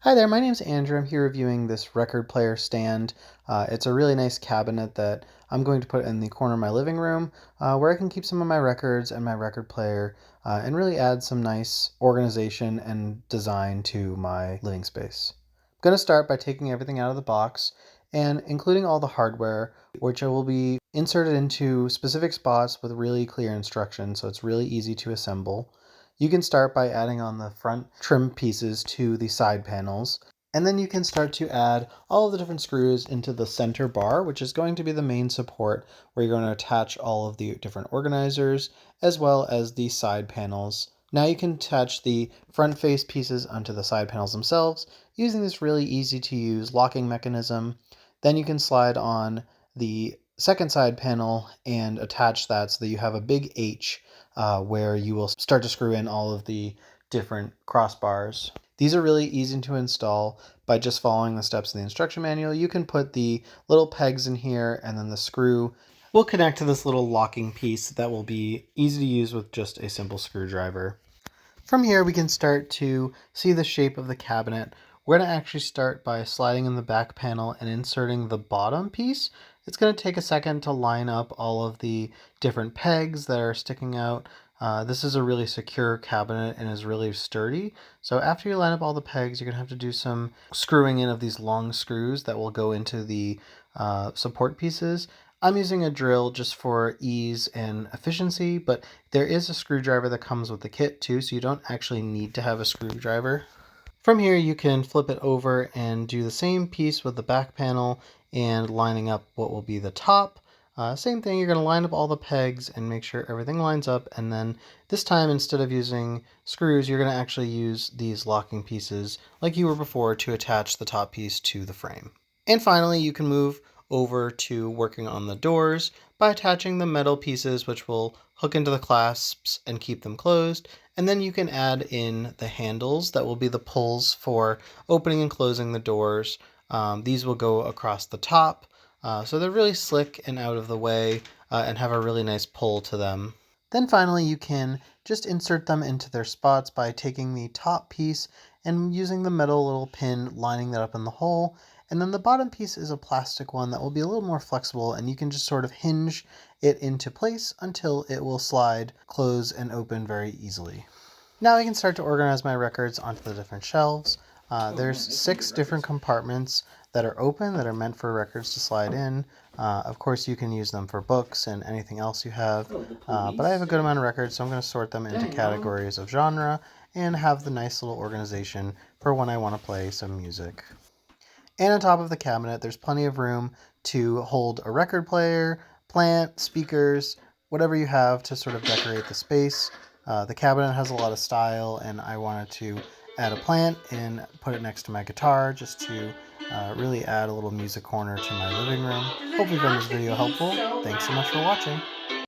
Hi there, my name's Andrew. I'm here reviewing this record player stand. It's a really nice cabinet that I'm going to put in the corner of my living room where I can keep some of my records and my record player and really add some nice organization and design to my living space. I'm going to start by taking everything out of the box and including all the hardware, which will be inserted into specific spots with really clear instructions, so it's really easy to assemble. You can start by adding on the front trim pieces to the side panels, and then you can start to add all of the different screws into the center bar, which is going to be the main support where you're going to attach all of the different organizers as well as the side panels. Now you can attach the front face pieces onto the side panels themselves using this really easy to use locking mechanism. Then you can slide on the second side panel and attach that so that you have a big H where you will start to screw in all of the different crossbars. These are really easy to install by just following the steps in the instruction manual. You can put the little pegs in here and then the screw will connect to this little locking piece that will be easy to use with just a simple screwdriver. From here we can start to see the shape of the cabinet. We're going to actually start by sliding in the back panel and inserting the bottom piece. It's going to take a second to line up all of the different pegs that are sticking out. This is a really secure cabinet and is really sturdy. So after you line up all the pegs, you're going to have to do some screwing in of these long screws that will go into the support pieces. I'm using a drill just for ease and efficiency, but there is a screwdriver that comes with the kit too, so you don't actually need to have a screwdriver. From here you can flip it over and do the same piece with the back panel and lining up what will be the top. Same thing, you're going to line up all the pegs and make sure everything lines up, and then this time instead of using screws you're going to actually use these locking pieces like you were before to attach the top piece to the frame. And finally you can move over to working on the doors by attaching the metal pieces which will hook into the clasps and keep them closed, and then you can add in the handles that will be the pulls for opening and closing the doors. These will go across the top, so they're really slick and out of the way and have a really nice pull to them. Then finally you can just insert them into their spots by taking the top piece and using the metal little pin, lining that up in the hole. And then the bottom piece is a plastic one that will be a little more flexible, and you can just sort of hinge it into place until it will slide, close, and open very easily. Now I can start to organize my records onto the different shelves. There's 6 different compartments that are open that are meant for records to slide in. Of course you can use them for books and anything else you have, but I have a good amount of records, so I'm going to sort them into categories of genre and have the nice little organization for when I want to play some music. And on top of the cabinet, there's plenty of room to hold a record player, plant, speakers, whatever you have to sort of decorate the space. The cabinet has a lot of style, and I wanted to add a plant and put it next to my guitar just to really add a little music corner to my living room. Hope you found this video helpful. Thanks so much for watching.